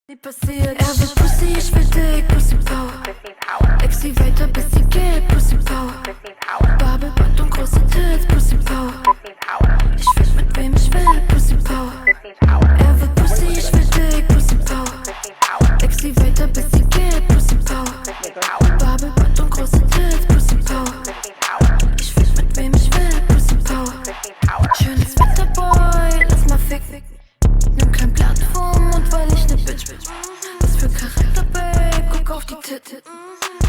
Nie passiert, er will Pussy, ich will dick, Pussy Power. Ex sie weiter, bis sie geht, Pussy Power. Babelband und große Tits, Pussy Power. Ich fick mit wem ich will, Pussy Power. Er will Pussy, ich will dick, Pussy Power. Ex sie weiter, bis sie geht, Pussy Power. Babelband und große Tits, Pussy Power. Ich fick mit wem ich will, Pussy Power. Schönes Wetter, Boy, lass mal ficken. Nimm kein Blatt vom Mund, weil ich ne Bitch bin. Was für Charakter, Babe, guck auf die Titten.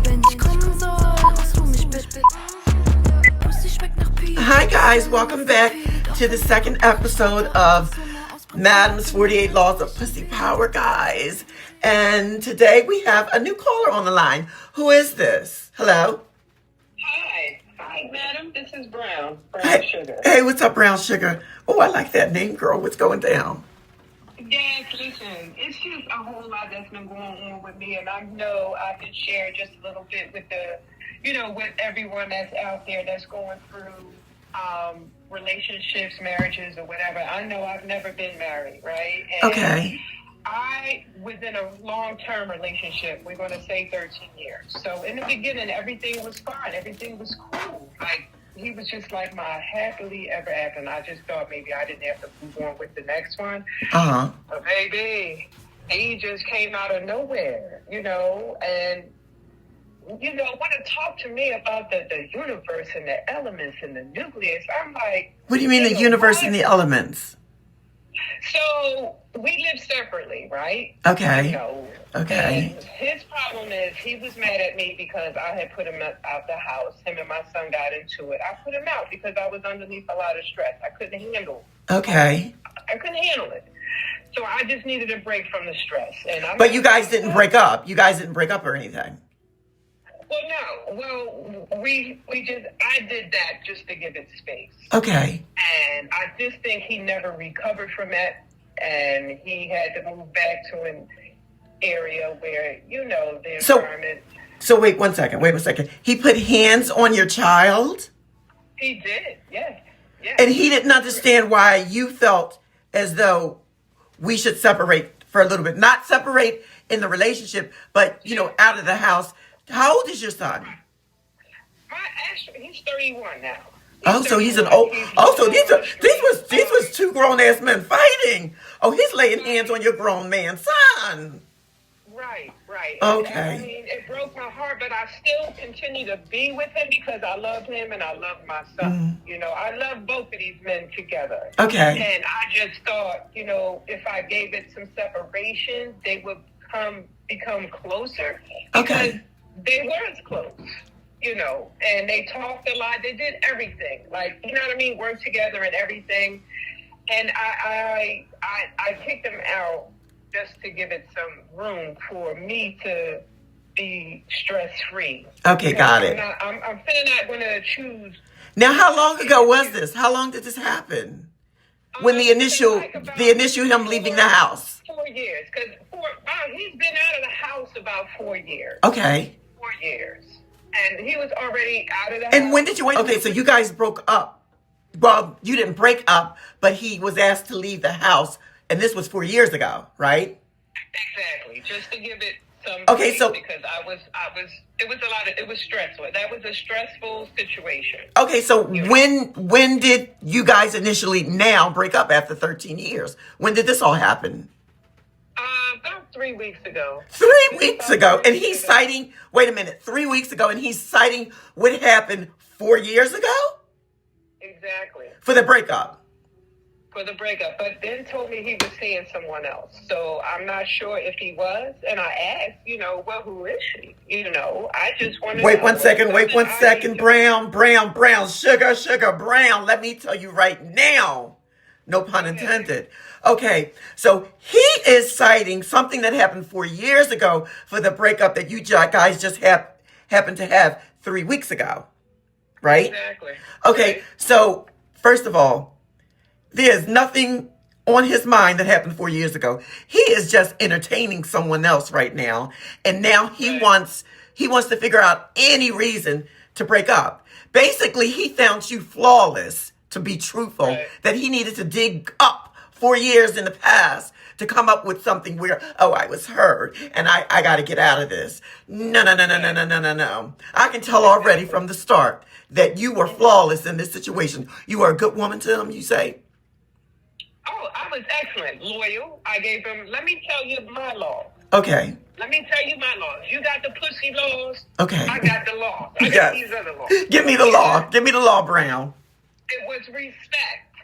Wenn ich kommen soll, machst du mich bitte. Pussy schmeckt nach Pie. Hi guys, welcome back to the second episode of Madam's 48 Laws of Pussy Power, guys. And today we have a new caller on the line. Who is this? Hello? Hi, madam. This is Brown Suga. Hey, what's up, Brown Sugar? Oh, I like that name, girl. What's going down? Yes, listen, it's just a whole lot that's been going on with me, and I know I can share just a little bit with with everyone that's out there that's going through relationships, marriages, or whatever. I know I've never been married, right? And Okay. I was in a long-term relationship. We're going to say 13 years. So in the beginning, everything was fine. Everything was cool. Like, he was just like my happily ever after. And I just thought maybe I didn't have to move on with the next one. Uh-huh. But baby, he just came out of nowhere, and want to talk to me about the universe and the elements and the nucleus. I'm like, What do you mean the universe and the elements? So we live separately, right? Okay. Okay. And his problem is he was mad at me because I had put him out the house. Him and my son got into it. I put him out because I was underneath a lot of stress. I couldn't handle it. Okay. I couldn't handle it. So I just needed a break from the stress. But you guys didn't break up. You guys didn't break up or anything. Well, no. Well, I did that just to give it space. Okay. And I just think he never recovered from that. And he had to move back to an area where, the environment. So wait one second. He put hands on your child? He did, yes. And he didn't understand why you felt as though we should separate for a little bit. Not separate in the relationship, but, out of the house. How old is your son? He's 31 now. So he's an old. So these was two grown ass men fighting. Oh, he's laying hands on your grown man's son. Right. Okay. I mean, it broke my heart, but I still continue to be with him because I love him and I love my son. I love both of these men together. Okay. And I just thought, if I gave it some separation, they would become closer. Okay. They weren't close, and they talked a lot. They did everything, like, you know what I mean? Worked together and everything. And I kicked them out just to give it some room for me to be stress-free. Okay, got it. I'm finna not going to choose. Now, how long ago was this? How long did this happen? When the initial him leaving the house? 4 years, because he's been out of the house about 4 years. Okay. 4 years. And he was already out of the house. And when did you wait? Okay, so you guys broke up. Well, you didn't break up, but he was asked to leave the house. And this was 4 years ago, right? Exactly. Just to give it some okay, space, so because it was stressful. That was a stressful situation. Okay, so when did you guys initially now break up after 13 years? When did this all happen? About 3 weeks ago. 3 weeks ago. And he's citing, wait a minute, 3 weeks ago, and he's citing what happened 4 years ago? Exactly. For the breakup. But then told me he was seeing someone else. So I'm not sure if he was. And I asked, well, who is she? I just want to Wait one second, Brown, Sugar, Brown. Let me tell you right now. No pun intended. Okay, so he is citing something that happened 4 years ago for the breakup that you guys just happened to have 3 weeks ago, right? Exactly. Okay, so first of all, there's nothing on his mind that happened 4 years ago. He is just entertaining someone else right now, and now he wants to figure out any reason to break up. Basically, he found you flawless, to be truthful, that he needed to dig up 4 years in the past to come up with something where, oh, I was heard and I got to get out of this. No, no, no, no, no, no, no, no, no. I can tell already from the start that you were flawless in this situation. You are a good woman to him, you say? Oh, I was excellent, loyal. I gave him, let me tell you my law. Okay. Let me tell you my laws. You got the pussy laws. Okay. I got the law. I got Yes. these other laws. Give me the law. Give me the law, Brown. It was respect,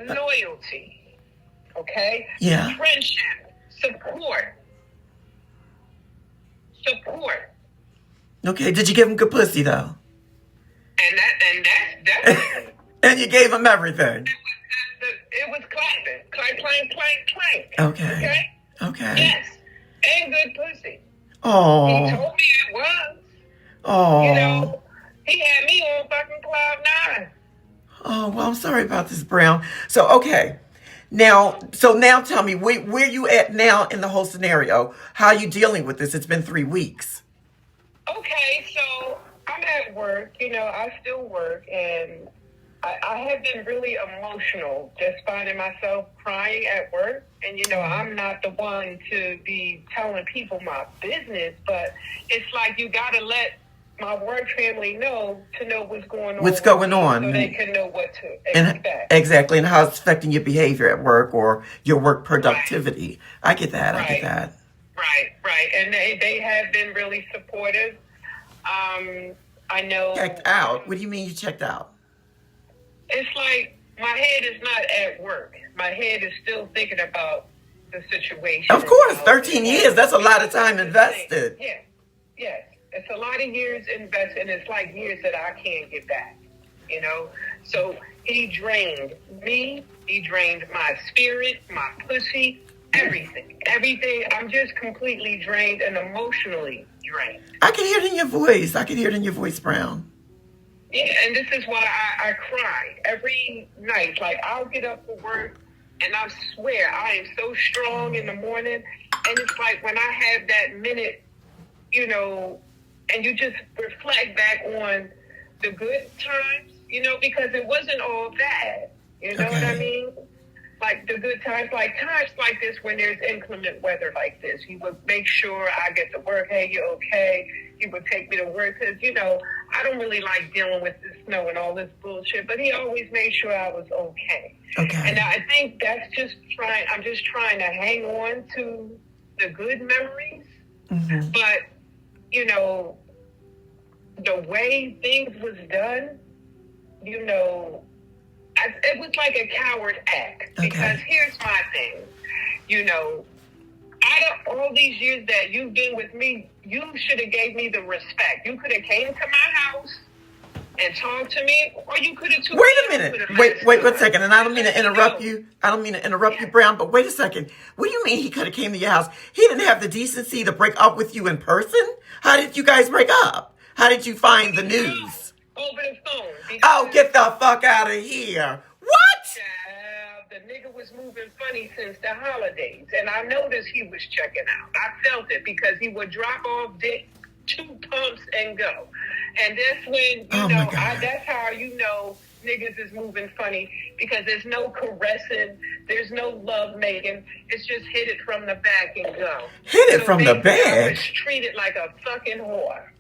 loyalty, okay? Yeah. Friendship, support. Okay. Did you give him good pussy, though? And that's definitely. And you gave him everything. It was clapping. Clank, clank, clank, clank. Okay. Okay. Yes. And good pussy. Oh. He told me it was. Oh. You know, he had me on fucking cloud nine. Oh, well, I'm sorry about this, Brown. So, okay. Now tell me, where you at now in the whole scenario? How are you dealing with this? It's been 3 weeks. Okay, so I'm at work. You know, I still work, and I have been really emotional, just finding myself crying at work. And, you know, I'm not the one to be telling people my business, but it's like you got to let my work family know to know what's going on. What's going on. So they can know what to expect. Exactly, and how it's affecting your behavior at work or your work productivity. Right. I get that. Right. I get that. Right. And they have been really supportive. I know. Checked out? What do you mean you checked out? It's like my head is not at work. My head is still thinking about the situation. Of course, 13 years. That's a lot of time invested. Yeah. Yes. It's a lot of years invested, and it's like years that I can't get back, you know? So he drained me. He drained my spirit, my pussy, everything. Everything. I'm just completely drained and emotionally drained. I can hear it in your voice. Brown. Yeah, and this is why I cry every night. Like, I'll get up for work, and I swear I am so strong in the morning. And it's like when I have that minute, you know, and you just reflect back on the good times, you know, because it wasn't all bad. You know what I mean? Like the good times, like times like this when there's inclement weather like this. He would make sure I get to work. Hey, you okay? He would take me to work because, you know, I don't really like dealing with the snow and all this bullshit, but he always made sure I was okay. And I think that's I'm just trying to hang on to the good memories. Mm-hmm. But, you know, the way things was done, you know, it was like a coward act. Because here's my thing, you know, out of all these years that you've been with me, you should have gave me the respect. You could have came to my house and talked to me, or you could have. Wait a minute. Wait 1 second. And I don't mean to interrupt you. You, Brown. But wait a second. What do you mean he could have came to your house? He didn't have the decency to break up with you in person. How did you guys break up? How did you find the news? Over the phone. Oh, get the fuck out of here. What? The nigga was moving funny since the holidays, and I noticed he was checking out. I felt it because he would drop off dick, 2 pumps, and go. And that's when, that's how you know niggas is moving funny, because there's no caressing, there's no love making. It's just hit it from the back and go. Hit it from the back? I was treated like a fucking whore.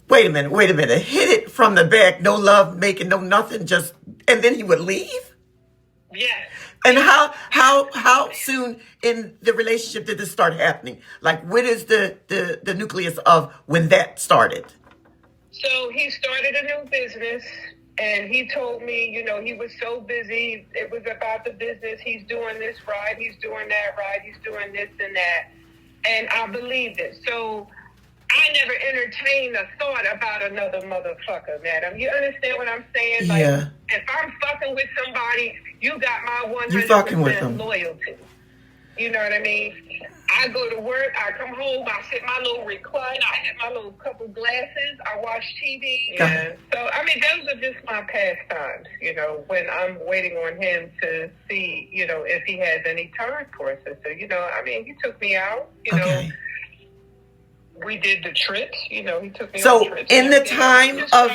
Wait a minute. Hit it from the back, no love making, no nothing, just, and then he would leave? Yes. And how soon in the relationship did this start happening? Like, what is the nucleus of when that started? So he started a new business, and he told me, you know, he was so busy. It was about the business. He's doing this right. He's doing that right. He's doing this and that. And I believed it. So I never entertained a thought about another motherfucker, madam. You understand what I'm saying? Like, yeah. If I'm fucking with somebody, you got my 100% loyalty. You know what I mean? I go to work, I come home, I sit my little recliner, I hit my little couple glasses, I watch TV. Yeah. So, I mean, those are just my pastimes, you know, when I'm waiting on him to see, you know, if he has any time for us. So, you know, I mean, he took me out, you know. We did the trips, you know, he took me on trips. So, in the time of... I'm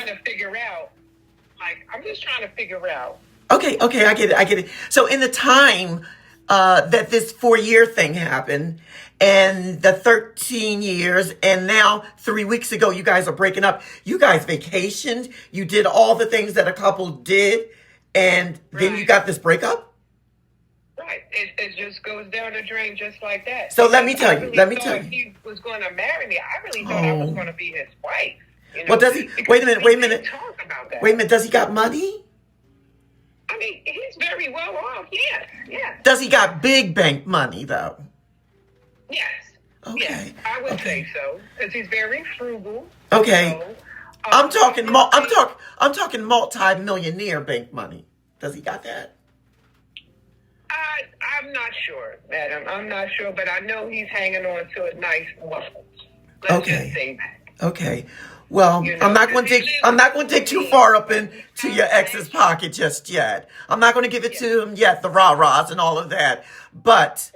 just trying to figure out. Okay, I get it. So, in the time that this 4-year thing happened, and the 13 years, and now 3 weeks ago, you guys are breaking up. You guys vacationed. You did all the things that a couple did, and then you got this breakup? Right. It just goes down the drain just like that. So let me tell you. He was going to marry me. I really thought I was going to be his wife. You know? Well, does he? Wait a minute. Talk about that. Wait a minute. Does he got money? I mean, he's very well off. Yes. Yes. Does he got big bank money though? Yes. Okay. Yes, I would say so because he's very frugal. Okay. You know? I'm talking multi-millionaire bank money. Does he got that? I'm not sure, madam. I'm not sure, but I know he's hanging on to a nice muscle. Let's just say that. Okay. Well, you know, I'm not going to dig too far up into your ex's pocket just yet. I'm not going to give it to him yet, the rah-rahs and all of that. But,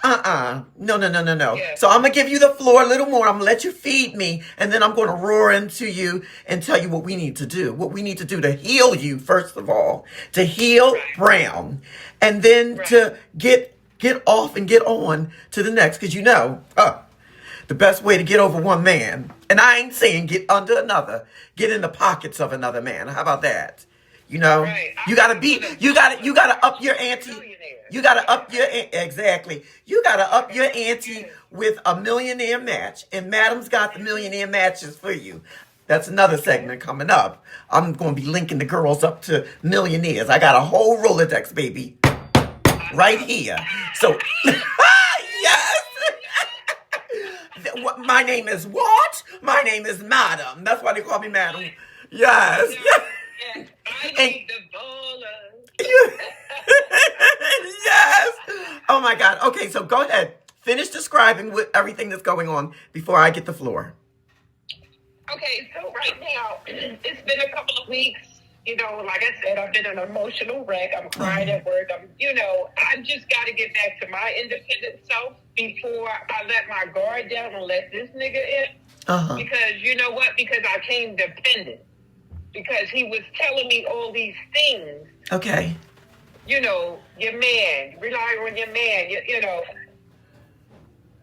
no. Yeah. So I'm going to give you the floor a little more. I'm going to let you feed me, and then I'm going to roar into you and tell you what we need to do. What we need to do to heal you, first of all. To heal Brown. And then to get off and get on to the next. Because the best way to get over one man, and I ain't saying get under another, get in the pockets of another man. How about that? You know, you gotta up your ante. You gotta up your, exactly. You gotta up your ante with a millionaire match, and Madam's got the millionaire matches for you. That's another segment coming up. I'm going to be linking the girls up to millionaires. I got a whole Rolodex, baby, right here. So, yes. My name is what? My name is Madam. That's why they call me Madam. Yes. Yes. I need the baller. Yes. Oh my God. Okay, so go ahead. Finish describing with everything that's going on before I get the floor. Okay, so right now, it's been a couple of weeks. You know, like I said, I've been an emotional wreck. I'm crying at work. I just got to get back to my independent self before I let my guard down and let this nigga in. Because you know what? Because I came dependent. Because he was telling me all these things. Okay. You know, your man. Rely on your man. You know.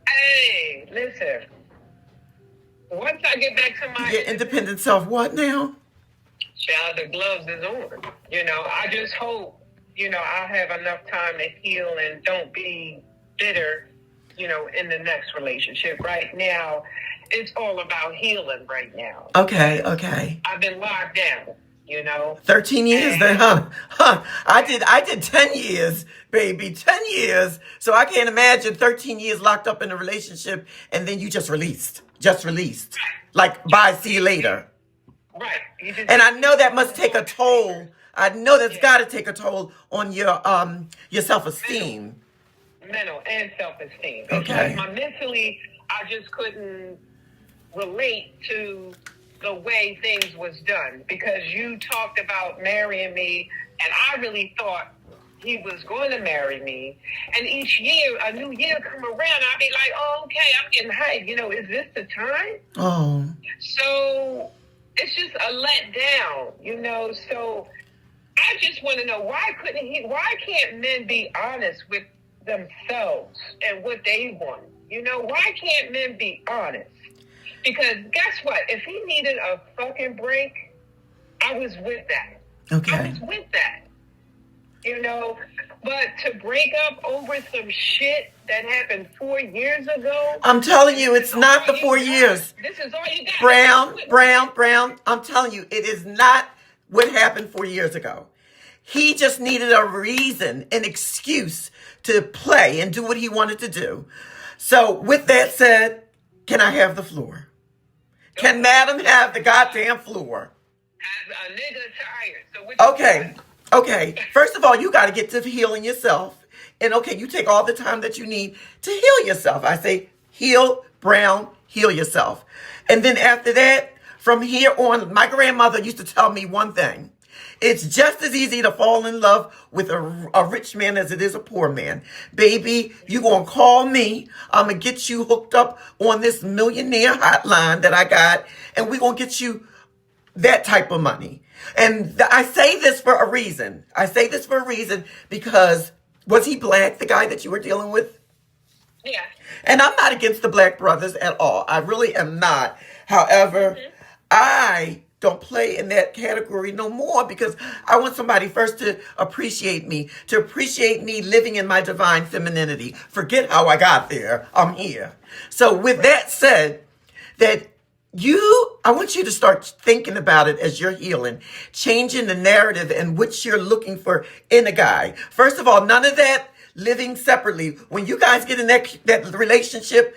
Hey, listen. Once I get back to my... Your independent self, what now? Child, the gloves is on. You know, I just hope, I have enough time to heal and don't be bitter, in the next relationship. Right now, it's all about healing right now. Okay. I've been locked down, 13 years then, huh? I did 10 years, baby, 10 years. So I can't imagine 13 years locked up in a relationship and then you just released. Like, bye, see you later. Right. And I know that must take a toll. I know that's got to take a toll on your self-esteem. Mental and self-esteem. Okay. Because mentally, I just couldn't relate to the way things was done. Because you talked about marrying me, and I really thought he was going to marry me. And each year, a new year come around, I'd be like, oh, okay, I'm getting hyped. Is this the time? Oh. So it's just a letdown, So I just want to know, why can't men be honest with themselves and what they want? Why can't men be honest? Because guess what? If he needed a fucking break, I was with that. Okay. I was with that. But to break up over some shit that happened 4 years ago. I'm telling you, it's not the 4 years. This is all you got. Brown, I'm telling you, it is not what happened 4 years ago. He just needed a reason, an excuse to play and do what he wanted to do. So with that said, can I have the floor? Can Madam have the goddamn floor? As a nigga tired. So what Okay. First of all, you got to get to healing yourself. And you take all the time that you need to heal yourself. I say, heal, Brown, heal yourself. And then after that, from here on, my grandmother used to tell me one thing. It's just as easy to fall in love with a rich man as it is a poor man. Baby, you going to call me. I'm going to get you hooked up on this millionaire hotline that I got. And we're going to get you that type of money. And I say this for a reason. Because Was he black, the guy that you were dealing with? Yeah. And I'm not against the black brothers at all. I really am not. However, I don't play in that category no more because I want somebody first to appreciate me living in my divine femininity. Forget how I got there. I'm here. So with that said, I want you to start thinking about it as you're healing, changing the narrative and what you're looking for in a guy. First of all, none of that living separately. When you guys get in that relationship,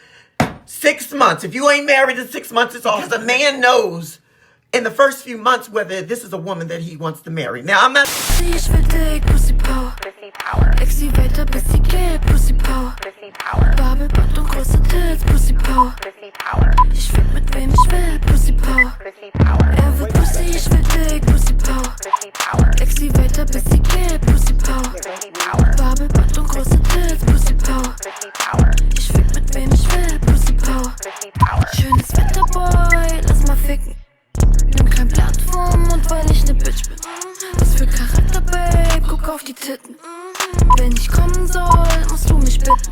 6 months. If you ain't married in 6 months, it's all because a man knows in the first few months whether this is a woman that he wants to marry. Now, I'm not... Ich will dick, Pussy Power. Ex sie weiter, bis sie geht, Pussy Power. Babelband und große Tits, Pussy Power. Ich find mit wem ich will, Pussy Power. Er will Pussy, ich will dick, Pussy Power. Ex sie weiter, bis sie geht, Pussy Power. Babelband und große Tits, Pussy Power. Ich find mit wem ich will, Pussy Power. Schönes Wetter, Boy, lass mal ficken. Nimm kein Blatt vom Mund, weil ich ne Bitch bin. Was für Charakter, Babe, guck auf die Titten. Wenn ich kommen soll, musst du mich bitten.